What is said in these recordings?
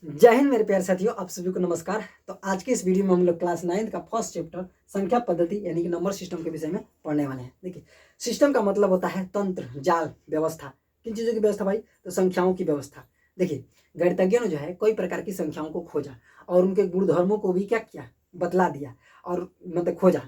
जय हिंद मेरे प्यारे साथियों, आप सभी को नमस्कार। तो आज के इस वीडियो में हम लोग क्लास 9 का फर्स्ट चैप्टर संख्या पद्धति यानी कि नंबर सिस्टम के विषय में पढ़ने वाले हैं। देखिए, सिस्टम का मतलब होता है तंत्र, जाल, व्यवस्था। किन चीज़ों की व्यवस्था भाई? तो संख्याओं की व्यवस्था। देखिए, गणितज्ञों ने जो है कई प्रकार की संख्याओं को खोजा और उनके गुणधर्मों को भी क्या किया, बतला दिया और मतलब खोजा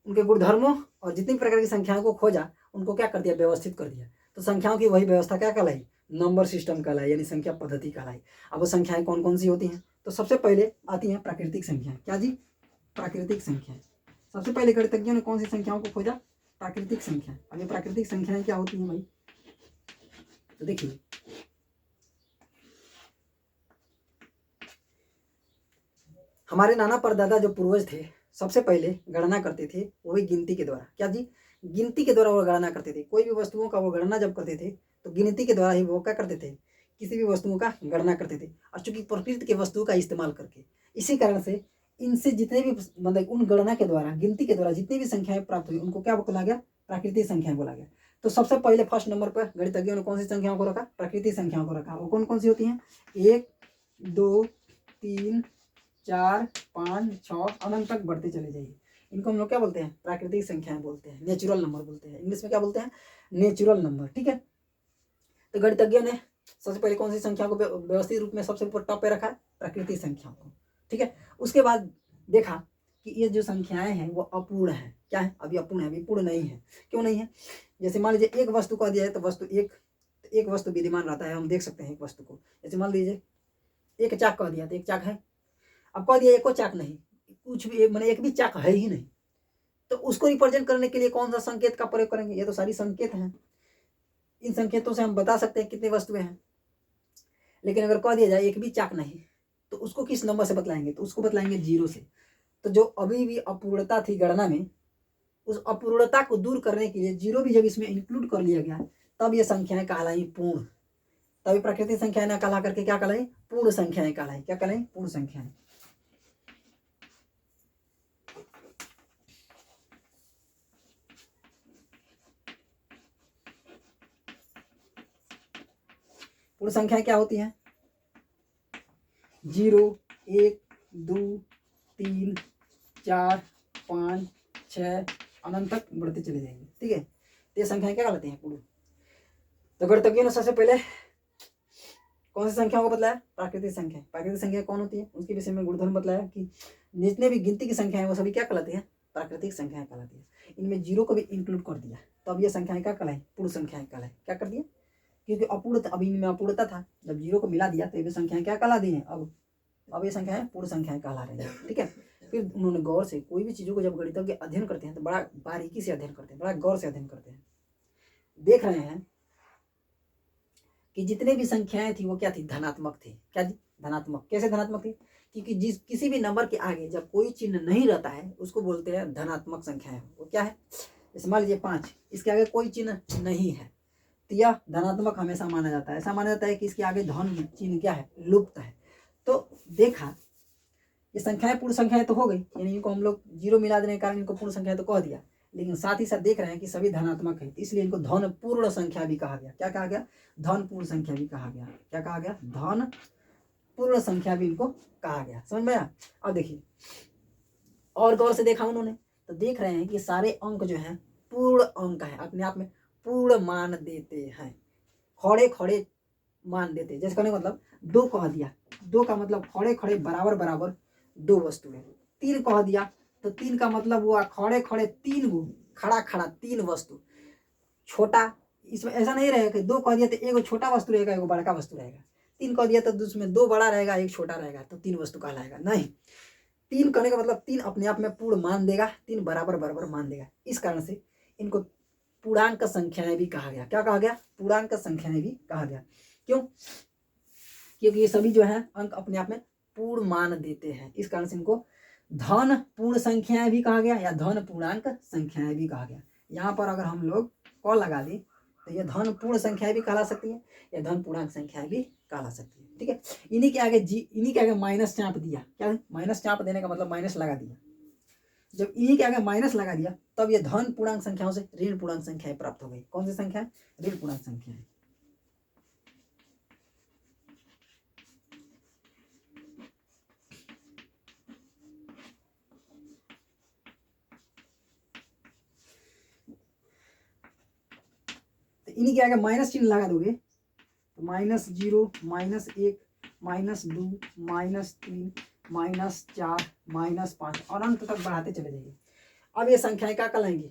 उनके गुणधर्मों और जितनी प्रकार की संख्याओं को खोजा उनको क्या कर दिया, व्यवस्थित कर दिया। तो संख्याओं की वही व्यवस्था क्या कहलाई? नंबर सिस्टम कहलाई, यानी संख्या पद्धति कहलाई। अब वो संख्याएं कौन कौन सी होती हैं? तो सबसे पहले आती हैं प्राकृतिक संख्याएं। क्या जी? प्राकृतिक संख्याएं। सबसे पहले गणितज्ञों ने कौन सी संख्याओं को खोजा? प्राकृतिक संख्या। अब ये प्राकृतिक संख्याएं क्या होती हैं भाई? तो देखिए, हमारे नाना परदादा जो पूर्वज थे सबसे पहले गणना करते थे, वो भी गिनती के द्वारा। क्या जी? गिनती के द्वारा वो गणना करते थे। कोई भी वस्तुओं का वो गणना जब करते थे तो गिनती के द्वारा ही वो क्या करते थे, किसी भी वस्तुओं का गणना करते थे। और चूंकि प्रकृति के वस्तुओं का इस्तेमाल करके, इसी कारण से इनसे जितने भी मतलब उन गणना के द्वारा, गिनती के द्वारा जितनी भी संख्याएं प्राप्त हुई उनको क्या बोला गया? प्राकृतिक संख्याएं बोला गया। तो सबसे पहले फर्स्ट नंबर पर गणितज्ञों ने कौन सी संख्याओं को रखा? प्राकृतिक संख्याओं को रखा। वो कौन कौन सी होती हैं? 1, 2, 3, 4, 5, 6 अनंत तक बढ़ते चले जाइए। इनको हम लोग क्या बोलते हैं? प्राकृतिक संख्याएं बोलते हैं, नेचुरल नंबर बोलते हैं। इंग्लिश में क्या बोलते हैं? Natural number. ठीक है। तो गणितज्ञों ने सबसे पहले कौन सी संख्या को व्यवस्थित रूप में सबसे ऊपर टॉप पे रखा है? प्राकृतिक संख्याओं को। ठीक है। उसके बाद देखा कि ये जो संख्याएं हैं वो अपूर्ण है। क्या है? अभी अपूर्ण है, अभी पूर्ण नहीं है। क्यों नहीं है? जैसे मान लीजिए एक वस्तु का दिया है तो वस्तु एक वस्तु विद्यमान रहता है, हम देख सकते हैं एक वस्तु को। जैसे मान लीजिए एक चाक कह दिया तो एक चाक है। अब कह दिया एको चाक नहीं, कुछ भी मैंने एक भी चाक है ही नहीं, तो उसको रिप्रेजेंट करने के लिए कौन सा संकेत का प्रयोग करेंगे? ये तो सारी संकेत हैं। इन संकेतों से हम बता सकते हैं कितनी वस्तुएं हैं। लेकिन अगर कह दिया जाए एक भी चाक नहीं, तो उसको किस नंबर से बतलाएंगे? तो उसको बतलाएंगे 0 से। तो जो अभी भी अपूर्णता थी गणना में, उस अपूर्णता को दूर करने के लिए 0 भी जब इसमें इंक्लूड कर लिया गया, तब ये संख्याएं कहलाई पूर्ण। तभी प्राकृतिक संख्याएं ना कहला करके क्या कहलाई? पूर्ण संख्याएं कहलाई। क्या कहलाई? पूर्ण संख्याएं। पूर्ण संख्याएं क्या होती हैं? 0, 1, 2, 3, 4, 5, 6 अनंत तक बढ़ते चले जाएंगे। ठीक है। तो ये संख्याएं क्या कहलाती हैं? पूर्ण। तो गणितज्ञों ने सबसे पहले कौन सी संख्याओं को बतलाया? प्राकृतिक संख्या। प्राकृतिक संख्या कौन होती है उसके विषय में गुणधर्म बतलाया कि जितने भी गिनती की संख्याएं वो सभी क्या कहलाती है? प्राकृतिक संख्याएं कहलाती है। इनमें 0 को भी इंक्लूड कर दिया, तो अब ये संख्याएं क्या कहलाई? पूर्ण संख्याएं कहलाई। क्या कर दिया? क्योंकि अपूर्ण, अभी इनमें अपूर्णता था, जब 0 को मिला दिया तो ये संख्याएं क्या कहला दी हैं? अब ये संख्याएं पूर्ण संख्याएं कहला रही हैं। ठीक है। फिर उन्होंने गौर से, कोई भी चीज़ों को जब गणितज्ञ अध्ययन करते हैं तो बड़ा बारीकी से अध्ययन करते हैं, बड़ा गौर से अध्ययन करते हैं। देख रहे हैं कि जितने भी संख्याएं थी वो क्या थी? धनात्मक थी। क्या जी? धनात्मक। कैसे धनात्मक थी? क्योंकि किसी भी नंबर के आगे जब कोई चिन्ह नहीं रहता है उसको बोलते हैं धनात्मक संख्याएं। वो क्या है? जैसे मान लीजिए 5, इसके आगे कोई चिन्ह नहीं है तो यह धनात्मक हमेशा माना जाता है। ऐसा माना जाता है कि इसके आगे धन चिन्ह क्या है? लुप्त है। तो देखा ये संख्याएं पूर्ण संख्याएं तो हो गई, यानी इनको हम लोग 0 मिला देने के कारण इनको पूर्ण संख्या तो कह दिया, लेकिन साथ ही साथ देख रहे हैं कि सभी धनात्मक है, इसलिए इनको धन पूर्ण संख्या भी कहा गया। क्या कहा गया? धन पूर्ण संख्या भी कहा गया। क्या कहा गया? धन पूर्ण संख्या भी इनको कहा गया। समझ में आया? अब देखिए, और गौर से देखा उन्होंने तो देख रहे हैं कि सारे अंक जो है पूर्ण अंक है, अपने आप में पूर्ण मान देते हैं, खड़े खड़े मान देते। जैसे कहने का मतलब 2 कह दिया, 2 का मतलब खड़े खड़े बराबर बराबर 2 वस्तुएं। 3 कह दिया तो 3 का मतलब हुआ खड़े खड़े 3 गो, खड़ा खड़ा 3 वस्तु। छोटा, इसमें ऐसा नहीं रहेगा कि 2 कह दिया तो एगो छोटा वस्तु रहेगा, एगो बड़का वस्तु रहेगा। 3 कह दिया तो उसमें 2 बड़ा रहेगा, एक छोटा रहेगा, तो 3 वस्तु कहलाएगा। नहीं, 3 कहने का मतलब 3 अपने आप में पूर्ण मान देगा, 3 बराबर बराबर मान देगा। इस कारण से इनको पूर्णांक संख्याएं भी कहा गया। क्या कहा गया? पूर्णांक संख्याएं भी कहा गया। क्यों? क्योंकि ये सभी जो है अंक अपने आप में पूर्ण मान देते हैं, इस कारण से इनको धन पूर्ण संख्याएं भी कहा गया या धन पूर्णांक संख्याएं भी कहा गया। यहाँ पर अगर हम लोग क लगा दें तो ये धन पूर्ण संख्याएं भी कहला सकती है या धन पूर्णांक संख्याएं भी कहला सकती है। ठीक है। इन्हीं के आगे माइनस चाप दिया। क्या? माइनस चाप देने का मतलब माइनस लगा दिया। जब इन्हीं के आगे माइनस लगा दिया तब ये धन पूर्णांक संख्याओं से ऋण पूर्णांक संख्याएं प्राप्त हो गई। कौन सी संख्या? ऋण पूर्णांक संख्याएं। इन्हीं के आगे माइनस चिन्ह लगा दोगे तो -0 -1 -2 -3 -4 -5 और अंत तक बढ़ाते चले जाइए। अब ये संख्याएं क्या कहलाएंगी?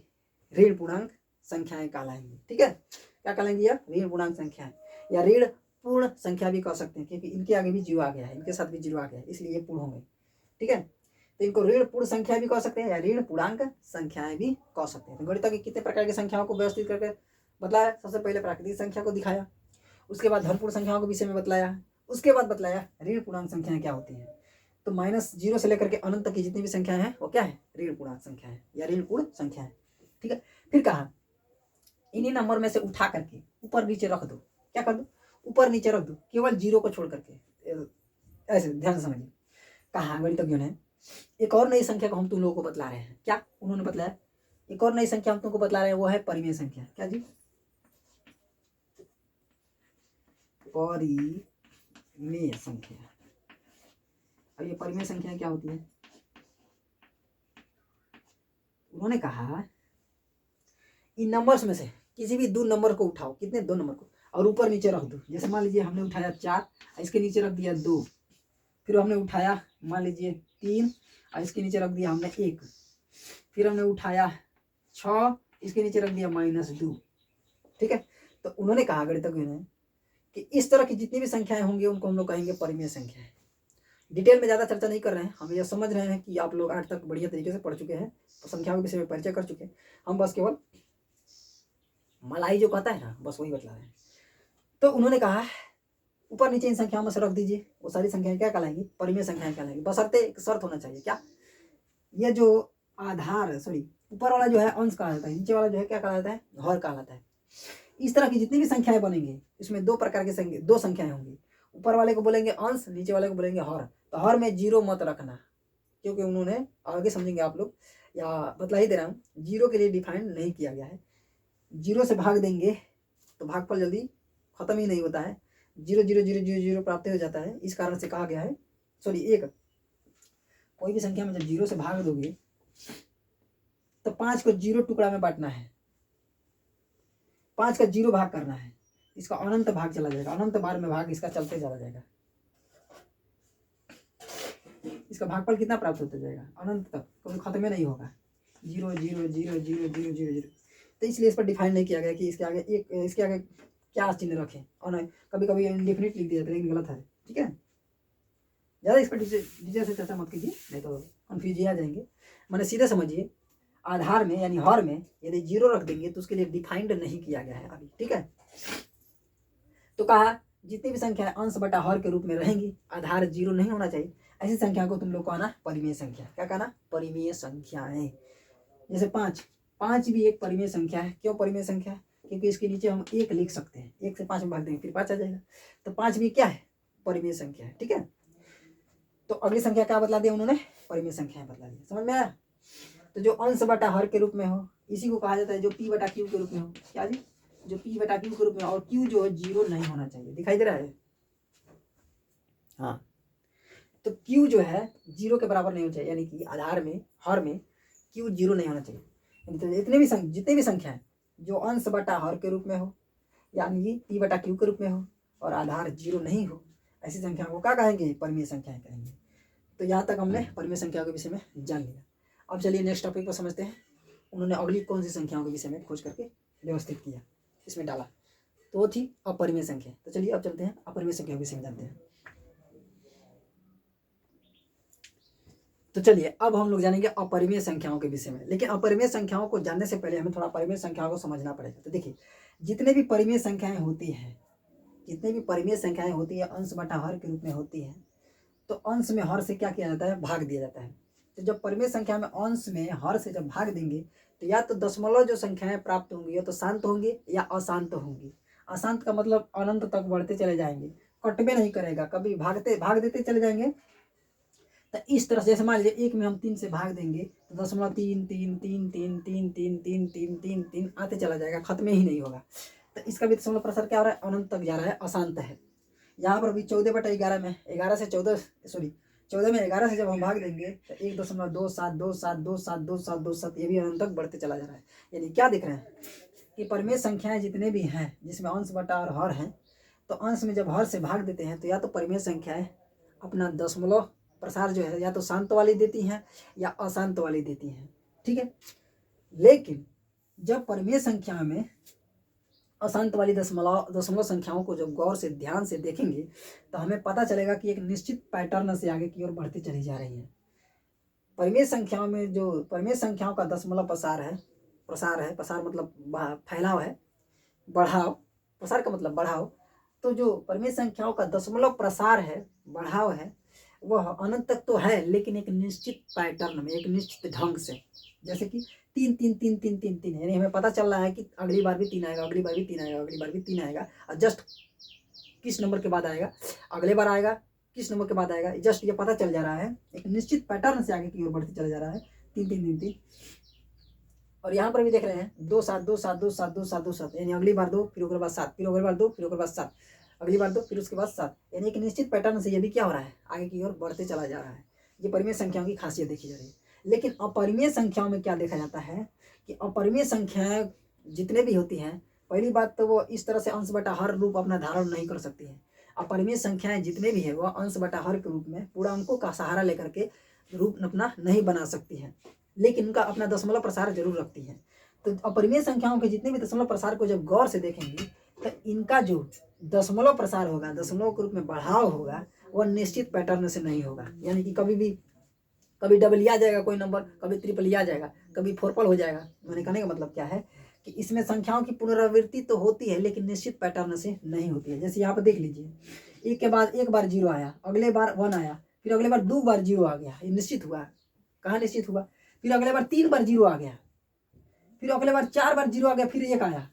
ऋण पूर्णांक संख्याएं कहलाएंगी। ठीक है, क्या कहलाएंगी? या ऋण पूर्णांक संख्याएं या ऋण पूर्ण संख्या भी कह सकते हैं, क्योंकि इनके आगे भी 0 आ गया है, इनके साथ भी 0 आ गया है, इसलिए ये पूर्ण होंगे। ठीक है, तो इनको ऋण पूर्ण संख्या भी कह सकते हैं या ऋण पूर्णांक संख्याएं भी कह सकते हैं। तो गणित के कितने प्रकार की संख्याओं को व्यवस्थित करके बतलाया? सबसे पहले प्राकृतिक संख्या को दिखाया, उसके बाद धनपूर्ण संख्याओं के विषय में बतलाया, उसके बाद बतलाया ऋण पूर्णांक संख्याएं क्या होती हैं। तो -0 से लेकर के अनंत तक की जितनी भी संख्याएं हैं वो क्या है? ऋण पूर्णांक संख्या है या ऋण पूर्ण संख्या है। ठीक है, फिर कहा इन्हीं नंबर में से उठा करके ऊपर नीचे रख दो। क्या कर दो? ऊपर नीचे रख दो, केवल 0 को छोड़ करके। ऐसे ध्यान से समझिए। कहा गणितज्ञों ने एक और नई संख्या को हम तुम लोगों को बतला रहे हैं। क्या उन्होंने बतलाया? एक और नई संख्या हम तुमको बतला रहे हैं, वो है परिमेय संख्या। क्या जी? परिमेय संख्या। अब ये परिमेय संख्या क्या होती है? उन्होंने कहा इन नंबर्स में से किसी भी 2 नंबर को उठाओ। कितने? 2 नंबर को, और ऊपर नीचे रख दो। जैसे मान लीजिए हमने उठाया 4, इसके नीचे रख दिया 2, फिर हमने उठाया मान लीजिए 3 और इसके नीचे रख दिया हमने 1, फिर हमने उठाया 6, इसके नीचे रख दिया -2। ठीक है, तो उन्होंने कहा गणितज्ञों ने कि इस तरह की जितनी भी संख्याएं होंगी उनको हम लोग कहेंगे परिमेय संख्या है। डिटेल में ज़्यादा चर्चा नहीं कर रहे हैं, हम ये समझ रहे हैं कि आप लोग आज तक बढ़िया तरीके से पढ़ चुके हैं, तो संख्याओं के विषय में परिचय कर चुके हैं। हम बस केवल मलाई जो कहता है ना, बस वही बतला रहे हैं। तो उन्होंने कहा ऊपर नीचे इन संख्याओं में से रख दीजिए, वो सारी संख्याएं क्या कहलाएंगी? परिमेय संख्याएं कहलाएंगी। बशर्ते एक शर्त होना चाहिए। क्या? ये जो आधार ऊपर वाला जो है अंश कहलाता है, नीचे वाला जो है क्या कहलाता है? हर कहलाता है। इस तरह की जितनी भी संख्याएं बनेंगी इसमें 2 प्रकार की 2 संख्याएं होंगी। ऊपर वाले को बोलेंगे अंश, नीचे वाले को बोलेंगे हर। तो हर में 0 मत रखना, क्योंकि उन्होंने आगे समझेंगे आप लोग, या बतला ही दे रहा हूँ, 0 के लिए डिफाइन नहीं किया गया है। 0 से भाग देंगे तो भागफल जल्दी खत्म ही नहीं होता है, 0 0 0 0 0 प्राप्त हो जाता है। इस कारण से कहा गया है, एक कोई भी संख्या में जब 0 से भाग दोगे तो 5 को 0 टुकड़ा में बांटना है, 5 का 0 भाग करना है, इसका अनंत भाग चला जाएगा, अनंत बार में भाग इसका चलते चला जाएगा। इसका भागफल कितना प्राप्त होता जाएगा? अनंत तक, कभी खत्म नहीं होगा। 0 0 0 0 0 0 0। तो इसलिए इस पर डिफाइन नहीं किया गया कि इसके आगे क्या चिन्ह रखें, और कभी कभी इंडेफिनिट लिख दिया जाता है, लेकिन गलत है। ठीक है, ज़्यादा इस पर डिटेल से चर्चा मत कीजिए, नहीं तो कन्फ्यूज आ जाएंगे। मैंने सीधे समझिए, आधार में यानी हर में यदि 0 रख देंगे तो उसके लिए डिफाइंड नहीं किया गया है अभी। ठीक है, तो कहा जितनी भी संख्या अंश बटा हर के रूप में रहेंगी, आधार 0 नहीं होना चाहिए, ऐसी संख्या को तुम लोग कहना परिमेय संख्या। क्या कहना? परिमेय संख्याएं। जैसे 5 भी एक परिमेय संख्या है। क्यों परिमेय संख्या? क्योंकि इसके नीचे हम 1 लिख सकते हैं, 1 से 5 में भाग देंगे फिर 5 आ जाएगा, तो 5 भी क्या है? परिमेय संख्या है। ठीक है, तो अगली संख्या क्या बतला दिया उन्होंने? परिमेय संख्या बतला दिया। समझ में आया? तो जो अंश बटा हर के रूप में हो, इसी को कहा जाता है जो p बटा q के रूप में हो। क्या जी? जो p बटा q के रूप में, और q जो है 0 नहीं होना चाहिए। दिखाई दे रहा है? हाँ, तो q जो है 0 के बराबर नहीं होना चाहिए, यानी कि आधार में हर में q 0 नहीं होना चाहिए। तो जितने भी संख्या है जो अंश बटा हर के रूप में हो, यानी कि p बटा q के रूप में हो और आधार 0 नहीं हो, ऐसी संख्या को क्या कहेंगे? परिमेय संख्याएं कहेंगे। तो यहाँ तक हमने परिमेय संख्या के विषय में जान लिया। अब चलिए नेक्स्ट टॉपिक पर समझते हैं। उन्होंने अगली कौन सी संख्याओं के विषय में खोज करके व्यवस्थित किया, इसमें डाला, तो वो थी अपरिमेय संख्या। तो चलिए अब चलते हैं अपरिमेय संख्या के विषय में जानते हैं। तो चलिए अब हम लोग जानेंगे अपरिमेय संख्याओं के विषय में। लेकिन अपरिमेय संख्याओं को जानने से पहले हमें थोड़ा परिमेय संख्याओं को समझना पड़ेगा। तो देखिए, जितने भी परिमेय संख्याएं होती हैं, अंश बटा हर के रूप में होती हैं, तो अंश में हर से क्या किया जाता है? भाग दिया जाता है। तो जब परिमेय संख्या में अंश में हर से जब भाग देंगे तो या तो दशमलव जो संख्याएं प्राप्त होंगी या तो शांत होंगी या अशांत होंगी। अशांत का मतलब अनंत तक बढ़ते चले जाएंगे, कटबे नहीं करेगा, कभी भाग देते चले जाएंगे। तो इस तरह से जैसे मान लीजिए 1 में हम 3 से भाग देंगे तो 0.3 3 3 3 3 3 3 3 3 3 आते चला जाएगा, खत्म ही नहीं होगा। तो इसका भी दशमलव प्रसार क्या हो रहा है? अनंत तक जा रहा है, अशांत है। यहाँ पर भी 14/11 में 11 से 14 14 में 11 से जब हम भाग देंगे तो 1.272727272727 ये भी अनंत तक बढ़ते चला जा रहा है। यानी क्या दिख रहे हैं? कि परिमेय संख्याएं जितने भी हैं जिसमें अंश बटा और हर हैं, तो अंश में जब हर से भाग देते हैं तो या तो परिमेय संख्याएं अपना दशमलव प्रसार जो है या तो शांत वाली देती हैं या अशांत वाली देती हैं, ठीक है। लेकिन जब परिमेय संख्या में अशांत वाली दशमलव संख्याओं को जब गौर से ध्यान से देखेंगे तो हमें पता चलेगा कि एक निश्चित पैटर्न से आगे की ओर बढ़ती चली जा रही है। परिमेय संख्याओं में जो परिमेय संख्याओं का दशमलव प्रसार मतलब फैलाव है, बढ़ाव, प्रसार का मतलब बढ़ाव। तो जो परिमेय संख्याओं का दशमलव प्रसार है, बढ़ाव है, वह अनंत तक तो है लेकिन एक निश्चित पैटर्न में, एक निश्चित ढंग से, जैसे कि 3 3 3 3 3 3, यानी हमें पता चल रहा है कि अगली बार भी 3 आएगा, अगली बार भी 3 आएगा, अगली बार भी 3 आएगा, और जस्ट किस नंबर के बाद आएगा, अगले बार आएगा किस नंबर के बाद आएगा, जस्ट ये पता चल जा रहा है। एक निश्चित पैटर्न से आगे की ओर बढ़ते चला जा रहा है, 3 3 3 3। और यहाँ पर भी देख रहे हैं 2 7 2 7 2 7 2 7 2 7, यानी अगली बार 2, फिर उसके बाद 7, फिर अगली बार 2, फिर उसके बाद 7, अगली बार 2, फिर उसके बाद 7, यानी एक निश्चित पैटर्न से ये भी क्या हो रहा है, आगे की ओर बढ़ते चला जा रहा है। ये परिमेय संख्याओं की खासियत देखी जा रही है। लेकिन अपरिमेय संख्याओं में क्या देखा जाता है कि अपरिमेय संख्याएं जितने भी होती हैं, पहली बात तो वो इस तरह से अंश बटा हर रूप अपना धारण नहीं कर सकती है। अपरिमेय संख्याएं जितने भी है वह अंश बटा हर के रूप में पूरा अंकों का सहारा लेकर के रूप अपना नहीं बना सकती है, लेकिन उनका अपना दशमलव प्रसार जरूर रखती है। तो अपरिमेय संख्याओं के जितने भी दशमलव प्रसार को जब गौर से देखेंगे तो इनका जो दशमलव प्रसार होगा, दशमलव के रूप में बढ़ाव होगा, वह निश्चित पैटर्न से नहीं होगा। यानी कि कभी डबल आ जाएगा कोई नंबर, कभी ट्रिपल आ जाएगा, कभी फोरपल हो जाएगा। मैंने कहने का मतलब क्या है कि इसमें संख्याओं की पुनरावृत्ति तो होती है लेकिन निश्चित पैटर्न से नहीं होती है। जैसे यहाँ पर देख लीजिए, एक के बाद एक बार 0 आया, अगले बार 1 आया, फिर अगले बार 2 बार 0 आ गया, ये निश्चित हुआ। कहाँ निश्चित हुआ? फिर अगले बार 3 बार 0 आ गया, फिर अगले बार 4 बार 0 आ गया, फिर 1 आया।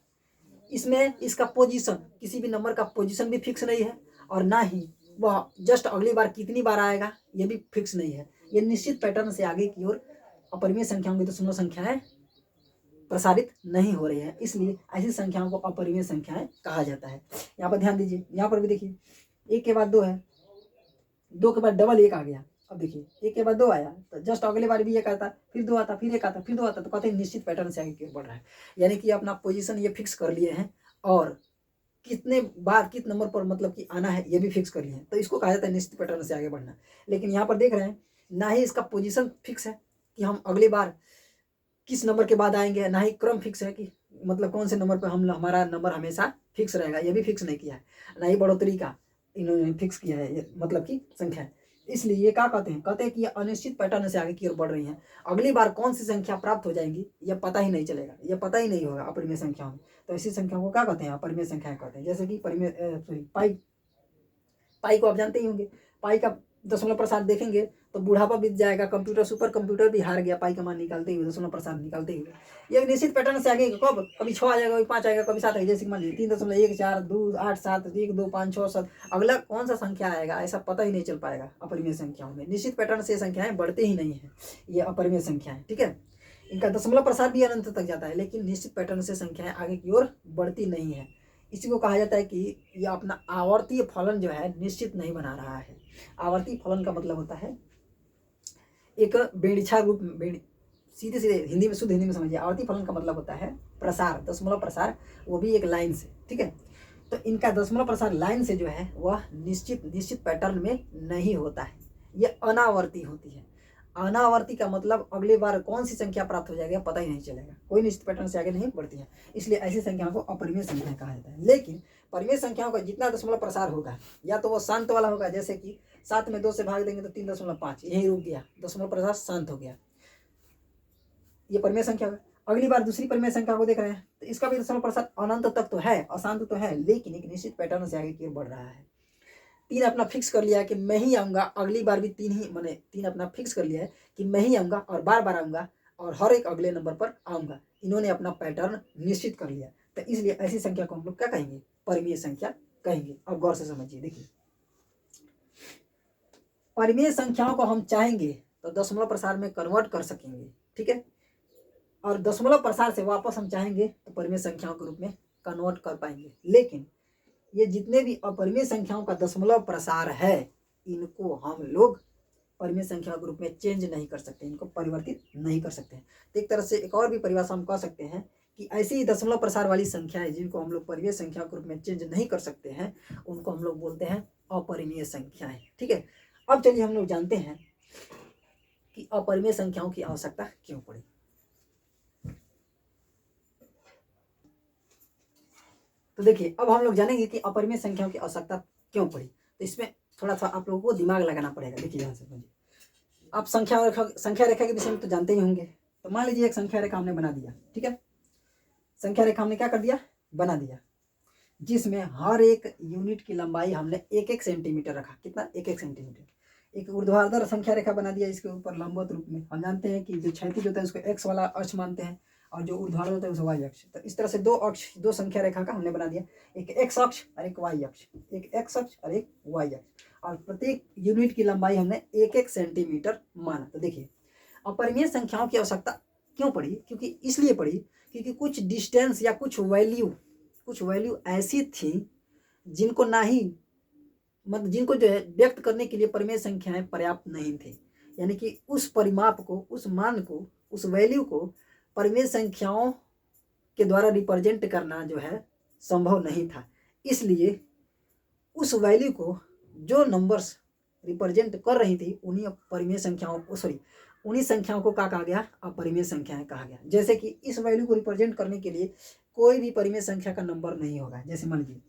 इसमें इसका पोजीशन, किसी भी नंबर का पोजीशन भी फिक्स नहीं है, और ना ही वह जस्ट अगली बार कितनी बार आएगा ये भी फिक्स नहीं है। ये निश्चित पैटर्न से आगे की ओर अपरिमेय संख्याओं की दशमलव संख्याएं प्रसारित नहीं हो रही है, इसलिए ऐसी संख्याओं को अपरिमेय संख्याएं कहा जाता है। यहाँ पर ध्यान दीजिए, यहाँ पर भी देखिए 1 के बाद 2 है, 2 के बाद डबल 1 आ गया। अब देखिए 1 के बाद 2 आया तो जस्ट अगले बार भी 1 आता, फिर 2 आता, फिर 1 आता, फिर 2 आता, तो कहते हैं निश्चित पैटर्न से आगे की ओर बढ़ रहा है। यानी कि अपना पोजीशन ये फिक्स कर लिए हैं और कितने बार किस नंबर पर मतलब कि आना है ये भी फिक्स कर लिए हैं, तो इसको कहा जाता है निश्चित पैटर्न से आगे बढ़ना। लेकिन यहाँ पर देख रहे हैं ना ही इसका पोजीशन फिक्स है कि हम अगली बार किस नंबर के बाद आएंगे, ना ही क्रम फिक्स है कि मतलब कौन से नंबर पर हमारा नंबर हमेशा फिक्स रहेगा, ये भी फिक्स नहीं किया है। ना ही बढ़ोतरी का इन्होंने फिक्स किया है मतलब कि संख्या। इसलिए ये क्या कहते हैं कि ये अनिश्चित पैटर्न से आगे की ओर बढ़ रही हैं। अगली बार कौन सी संख्या प्राप्त हो जाएंगी ये पता ही नहीं चलेगा, ये पता ही नहीं होगा अपरिमेय संख्याओं में। तो ऐसी संख्याओं को क्या कहते हैं? अपरिमेय संख्याएं कहते हैं। जैसे कि पाई को आप जानते ही होंगे। पाई का दशमलव प्रसार देखेंगे तो बुढ़ापा बीत जाएगा, कंप्यूटर सुपर कंप्यूटर भी हार गया पाई का मान निकालते हुए, दशमलव प्रसार निकालते हुए। ये निश्चित पैटर्न से आगे कब कभी 6 आ जाएगा, कभी 5 आएगा, कभी 7 आएगा। जैसे मान लीजिए 3.1 4 2 8 7 1 2 5 6 7, अगला कौन सा संख्या आएगा ऐसा पता ही नहीं चल पाएगा अपरिमेय संख्याओं में। निश्चित पैटर्न से संख्याएं बढ़ते ही नहीं है, ये अपरिमेय संख्याएं, ठीक है। इनका दशमलव प्रसार भी अनंत तक जाता है लेकिन निश्चित पैटर्न से संख्याएं आगे की ओर बढ़ती नहीं है। इसी को कहा जाता है कि यह अपना आवर्तीय फलन जो है निश्चित नहीं बना रहा है। आवर्तीय फलन का मतलब होता है एक बेड़िछा रूप, सीधे हिंदी में, शुद्ध हिंदी में समझिए। आवर्ती फलन का मतलब होता है प्रसार, दशमलव प्रसार, वो भी एक लाइन से, ठीक है। तो इनका दशमलव प्रसार लाइन से जो है वह निश्चित पैटर्न में नहीं होता है, ये अनावर्ती होती है। अनावर्ती का मतलब अगली बार कौन सी संख्या प्राप्त हो जाएगी पता ही नहीं चलेगा, कोई निश्चित पैटर्न से आगे नहीं बढ़ती है। इसलिए ऐसी संख्याओं को अपरिमेय संख्या कहा जाता है। लेकिन परिमेय संख्याओं का जितना दशमलव प्रसार होगा या तो वो शांत वाला होगा, जैसे कि 7 में 2 से भाग देंगे तो 3.5, यही रुक गया, दशमलव प्रसार शांत हो गया, ये परिमेय संख्या होगा। अगली बार दूसरी परिमेय संख्या को देख रहे हैं तो इसका भी दशमलव प्रसार अनंत तक तो है, अशांत तो है, लेकिन एक निश्चित पैटर्न से आगे की ओर बढ़ रहा है। 3 अपना फिक्स कर लिया है कि मैं ही आऊँगा, अगली बार भी 3 ही, मैंने 3 अपना फिक्स कर लिया है कि मैं ही आऊँगा और बार बार आऊँगा और हर एक अगले नंबर पर आऊँगा। इन्होंने अपना पैटर्न निश्चित कर लिया, तो इसलिए ऐसी संख्या को हम लोग क्या कहेंगे? परिमेय संख्या कहेंगे। अब गौर से समझिए, देखिए परिमेय संख्याओं को हम चाहेंगे तो दशमलव प्रसार में कन्वर्ट कर सकेंगे, ठीक है, और दशमलव प्रसार से वापस हम चाहेंगे तो परिमेय संख्याओं के रूप में कन्वर्ट कर पाएंगे। लेकिन ये जितने भी अपरिमेय संख्याओं का दशमलव प्रसार है इनको हम लोग परिमेय संख्या के रूप में चेंज नहीं कर सकते, इनको परिवर्तित नहीं कर सकते हैं। तो एक तरह से एक और भी परिभाषा हम कह सकते हैं कि ऐसी दशमलव प्रसार वाली संख्याएं जिनको हम लोग परिमेय संख्या के रूप में चेंज नहीं कर सकते हैं उनको हम लोग बोलते हैं अपरिमेय संख्याएं। ठीक है, अब चलिए हम लोग जानते हैं कि अपरिमेय संख्याओं की आवश्यकता क्यों पड़ी। तो देखिए अब हम लोग जानेंगे कि अपरिमेय संख्याओं की आवश्यकता क्यों पड़ी। तो इसमें थोड़ा सा आप लोगों को दिमाग लगाना पड़ेगा। देखिए यहाँ से आप संख्या रेखा के विषय में तो जानते ही होंगे। तो मान लीजिए एक संख्या रेखा हमने बना दिया। ठीक है, संख्या रेखा हमने क्या कर दिया, बना दिया, जिसमें हर एक यूनिट की लंबाई हमने 1-1 सेंटीमीटर रखा। कितना, 1-1 सेंटीमीटर। एक ऊर्ध्वाधर संख्या रेखा बना दिया, इसके ऊपर लंबवत रूप में। हम जानते हैं कि जो क्षैतिज होता है उसको एक्स वाला अक्ष मानते हैं और जो ऊर्ध्वाधर होता है उसे वाई अक्ष। तो इस तरह से दो अक्ष, दो संख्या रेखा का हमने बना दिया, एक एक्स अक्ष और एक वाई अक्ष, एक एक्स अक्ष और एक वाई अक्ष, और प्रत्येक यूनिट की लंबाई हमने 1-1 सेंटीमीटर माना। तो देखिए अपरिमेय संख्याओं की आवश्यकता क्यों पड़ी, क्योंकि इसलिए पड़ी क्योंकि कुछ डिस्टेंस या कुछ वैल्यू ऐसी थी जिनको ना ही मतलब जिनको जो है व्यक्त करने के लिए परिमेय संख्याएं पर्याप्त नहीं थी। यानी कि उस परिमाप को, उस मान को, उस वैल्यू को परिमेय संख्याओं के द्वारा रिप्रेजेंट करना जो है संभव नहीं था। इसलिए उस वैल्यू को जो नंबर्स रिप्रेजेंट कर रही थी उन्हीं परिमेय संख्याओं को उन्हीं संख्याओं को क्या कहा गया, अपरिमेय संख्याएं कहा गया। जैसे कि इस वैल्यू को रिप्रेजेंट करने के लिए कोई भी परिमेय संख्या का नंबर नहीं होगा। जैसे मान लीजिए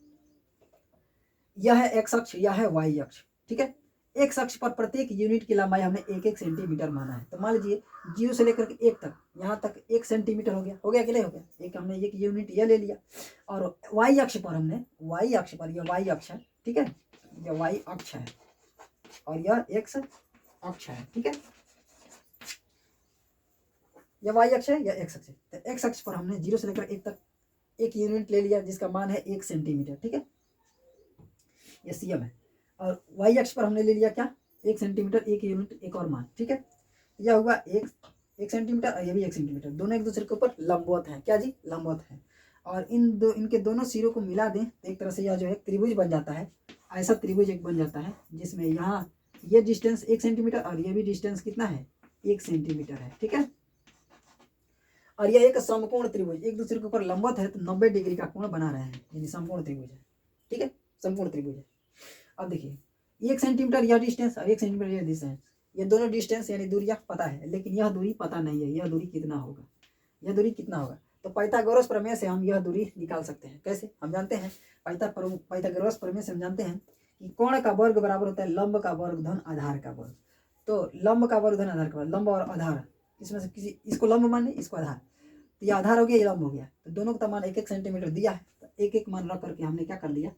यह है एक्स अक्ष, यह है वाई अक्ष। ठीक है, एक्स अक्ष पर प्रत्येक यूनिट की लंबाई हमने 1-1 सेंटीमीटर माना है। तो मान लीजिए 0 से लेकर के 1 तक, यहाँ तक 1 सेंटीमीटर हो गया कि नहीं हो गया, एक हमने एक यूनिट यह ले लिया। और वाई अक्ष पर हमने, वाई अक्ष पर यह वाई अक्ष है। ठीक है, यह वाई अक्ष है और यह एक्स अक्ष है। ठीक है, यह वाई अक्ष है, यह एक्स अक्ष है। तो एक्स अक्ष पर हमने 0 से लेकर 1 तक एक यूनिट ले लिया जिसका मान है 1 सेंटीमीटर। ठीक है, यह सीएम है। और वाई अक्ष पर हमने ले लिया क्या, 1 सेंटीमीटर, एक यूनिट, एक और मान। ठीक है, यह होगा 1 सेंटीमीटर और यह भी 1 सेंटीमीटर। दोनों एक दूसरे के ऊपर लंबवत हैं। क्या जी, लंबवत है। और इनके दोनों सिरों को मिला दें तो एक तरह से यह जो है त्रिभुज बन जाता है। ऐसा त्रिभुज एक बन जाता है जिसमें यहाँ ये डिस्टेंस 1 सेंटीमीटर और ये भी डिस्टेंस कितना है, 1 सेंटीमीटर है। ठीक है, और यह एक समकोण त्रिभुज एक दूसरे के ऊपर लंबवत है, तो 90 डिग्री का कोण बना रहे हैं, यानी समकोण त्रिभुज है। ठीक है, समकोण त्रिभुज है। अब देखिए 1 सेंटीमीटर यह डिस्टेंस और 1 सेंटीमीटर यह डिस्टेंस, ये दोनों डिस्टेंस यानी दूरियां पता है, लेकिन यह दूरी पता नहीं है। यह दूरी कितना होगा, यह दूरी कितना होगा। तो पाइथागोरस प्रमेय से हम यह दूरी निकाल सकते हैं। कैसे, हम जानते हैं पाइथागोरस प्रमेय से हम जानते हैं कि कोण का वर्ग बराबर होता है लंब का वर्ग धन आधार का वर्ग। तो लंब का वर्ग धन आधार का वर्ग, लंब और आधार, इसमें से किसी, इसको लंब माने, इसको आधार। तो ये आधार हो गया, ये लंब हो गया। तो दोनों का मान 1-1 सेंटीमीटर दिया है, तो 1-1 मान रख करके हमने क्या कर दिया,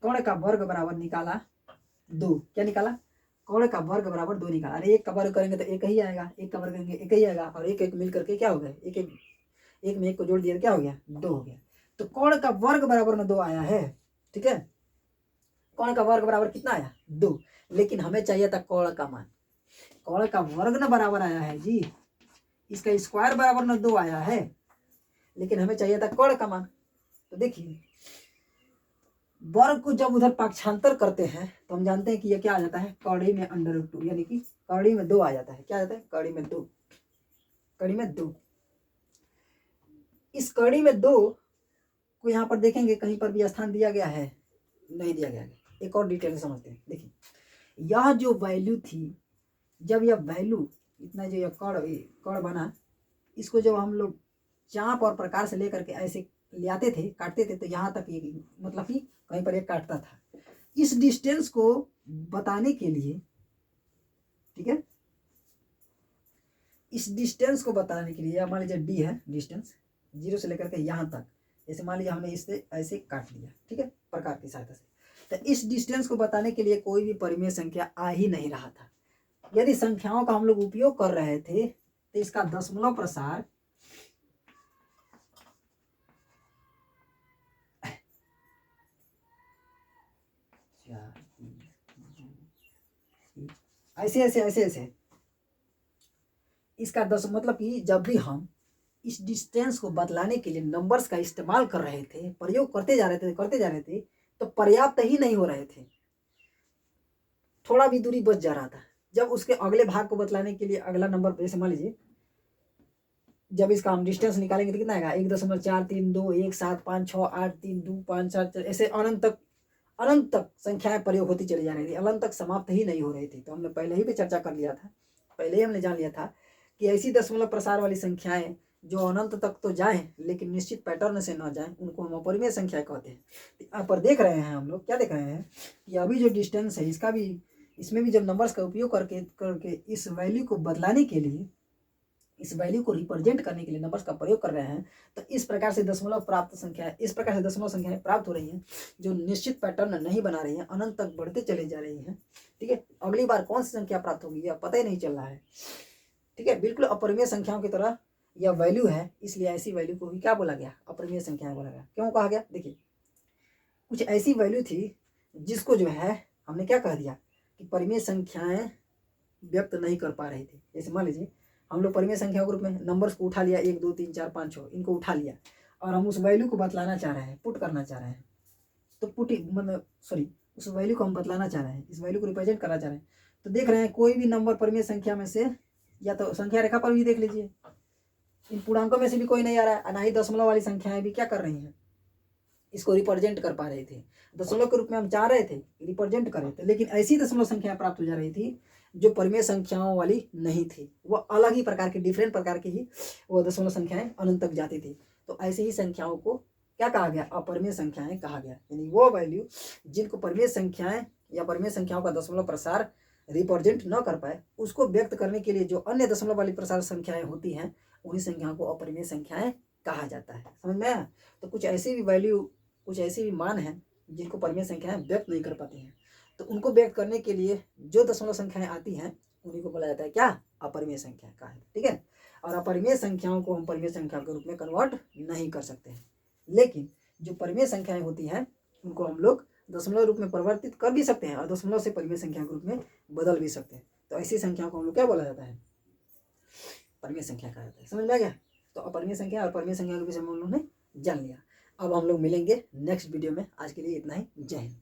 कोण का वर्ग बराबर निकाला 2। क्या निकाला, कोण का वर्ग बराबर 2 निकाला। अरे 1 का वर्ग करेंगे तो 1 ही आएगा, 1 का वर्ग करेंगे 1 ही आएगा, और 1-1 मिल करके क्या हो गया, 1 में 1 को जोड़ दिया तो क्या हो गया, 2 हो गया। तो कोण का वर्ग बराबर में 2 आया है। ठीक है, कोण का वर्ग बराबर कितना आया, 2। लेकिन हमें चाहिए था कोण का मान। कोण का वर्ग ना बराबर आया है जी, इसका स्क्वायर बराबर ना 2 आया है, लेकिन हमें चाहिए था कोण का मान। तो देखिए वर्ग को जब उधर पाक्षांतर करते हैं तो हम जानते हैं कि यह क्या आ जाता है, कौड़ी में √2, यानी कि कौड़ी में 2 आ जाता है। क्या आ जाता है, कौड़ी में 2, कौड़ी में 2। इस कौड़ी में 2 को यहाँ पर देखेंगे कहीं पर भी स्थान दिया गया है, नहीं दिया गया है। एक और डिटेल समझते हैं। देखिए यह जो वैल्यू थी, जब यह वैल्यू इतना जो यह कड़ बना, इसको जब हम लोग चाप और प्रकार से लेकर के ऐसे ले आते थे, काटते थे, तो यहाँ तक ये मतलब कि कहीं पर एक काटता था। इस डिस्टेंस को बताने के लिए, ठीक है, इस डिस्टेंस को बताने के लिए मान लीजिए डी है डिस्टेंस 0 से लेकर के यहाँ तक, जैसे मान लीजिए हमने इससे ऐसे काट लिया। ठीक है, प्रकार की सहायता से। तो इस डिस्टेंस को बताने के लिए कोई भी परिमेय संख्या आ ही नहीं रहा था। यदि संख्याओं का हम लोग उपयोग कर रहे थे तो इसका दशमलव प्रसार ऐसे इसका मतलब कि जब भी हम इस डिस्टेंस को बतलाने के लिए नंबर्स का इस्तेमाल कर रहे थे, प्रयोग करते जा रहे थे, तो पर्याप्त ही नहीं हो रहे थे, थोड़ा भी दूरी बच जा रहा था। जब उसके अगले भाग को बतलाने के लिए अगला नंबर, जैसे मान लीजिए जब इसका हम डिस्टेंस निकालेंगे तो कितना आएगा 1.432 1 7 5 6 8 3 2 5 7 ऐसे अनंत तक संख्याएं प्रयोग होती चली जा रही थी, अनंत तक समाप्त ही नहीं हो रही थी। तो हमने पहले ही भी चर्चा कर लिया था, पहले ही हमने जान लिया था कि ऐसी दशमलव प्रसार वाली संख्याएं जो अनंत तक तो जाएं लेकिन निश्चित पैटर्न से न जाएं उनको हम अपरिमेय संख्या कहते हैं। यहाँ पर देख रहे हैं हम लोग, क्या देख रहे हैं कि अभी जो डिस्टेंस है इसका भी, इसमें भी जब नंबर्स का उपयोग करके इस वैल्यू को बदलाने के लिए, इस वैल्यू को रिप्रेजेंट करने के लिए नंबर्स का प्रयोग कर रहे हैं, तो इस प्रकार से दशमलव प्राप्त संख्या, इस प्रकार से दशमलव संख्याएं प्राप्त हो रही हैं जो निश्चित पैटर्न नहीं बना रही हैं, अनंत तक बढ़ते चले जा रही हैं। ठीक है, अगली बार कौन सी संख्या प्राप्त होगी यह पता ही नहीं चल रहा है। ठीक है, बिल्कुल अपरिमेय संख्याओं की तरह यह वैल्यू है, इसलिए ऐसी वैल्यू को भी क्या बोला गया, अपरिमेय संख्याएं बोला गया। क्यों कहा गया, देखिए कुछ ऐसी वैल्यू थी जिसको जो है हमने क्या कह दिया कि परिमेय संख्याएं व्यक्त नहीं कर पा रही थी। जैसे मान लीजिए हम लोग परिमेय संख्या के रूप में नंबर्स को उठा लिया 1 2 3 4 5 6 इनको उठा लिया और हम उस वैल्यू को बतलाना चाह रहे हैं, पुट करना चाह रहे हैं, तो पुट मतलब सॉरी उस वैल्यू को हम बतलाना चाह रहे हैं, इस वैल्यू को रिप्रेजेंट करना चाह रहे हैं। तो देख रहे हैं कोई भी नंबर परिमेय संख्या में से, या तो संख्या रेखा पर भी देख लीजिए इन पूर्णांकों में से भी कोई नहीं आ रहा है, ना ही दशमलव वाली संख्याएं भी क्या कर रही हैं, इसको रिप्रेजेंट कर पा रहे थे। दशमलव के रूप में हम चाह रहे थे रिप्रेजेंट कर रहे थे, लेकिन ऐसी दशमलव संख्या प्राप्त हो जा रही थी जो परिमेय संख्याओं वाली नहीं थी, वो अलग ही प्रकार की, डिफरेंट प्रकार की ही वो दशमलव संख्याएं अनंत तक जाती थी। तो ऐसे ही संख्याओं को क्या कहा गया, अपरिमेय संख्याएं कहा गया। यानी वो वैल्यू जिनको परिमेय संख्याएं या परिमेय संख्याओं का दशमलव प्रसार रिप्रेजेंट न कर पाए, उसको व्यक्त करने के लिए जो अन्य दशमलव वाली प्रसार संख्याएं होती हैं उन्हीं संख्याओं को अपरिमेय संख्याएं कहा जाता है। समझ में आया। तो कुछ ऐसी भी वैल्यू, कुछ ऐसे भी मान हैं जिनको परिमेय संख्याएं व्यक्त नहीं कर पाती हैं, तो उनको व्यक्त करने के लिए जो दशमलव संख्याएं आती हैं उन्हीं को बोला जाता है क्या, अपरिमेय संख्या कहा है। ठीक है, और अपरिमेय संख्याओं को हम परिमेय संख्या के रूप में कन्वर्ट नहीं कर सकते हैं, लेकिन जो परिमेय संख्याएं होती हैं उनको हम लोग दशमलव रूप में परिवर्तित कर भी सकते हैं और दशमलव से परिमेय संख्या के रूप में बदल भी सकते हैं। तो ऐसी संख्याओं को हम लोग क्या बोला जाता है, परिमेय संख्या कहा जाता है। समझ में आ गया। तो अपरिमेय संख्या और परिमेय संख्या के विषय में हम लोगों ने जान लिया। अब हम लोग मिलेंगे नेक्स्ट वीडियो में। आज के लिए इतना ही। जय हिंद।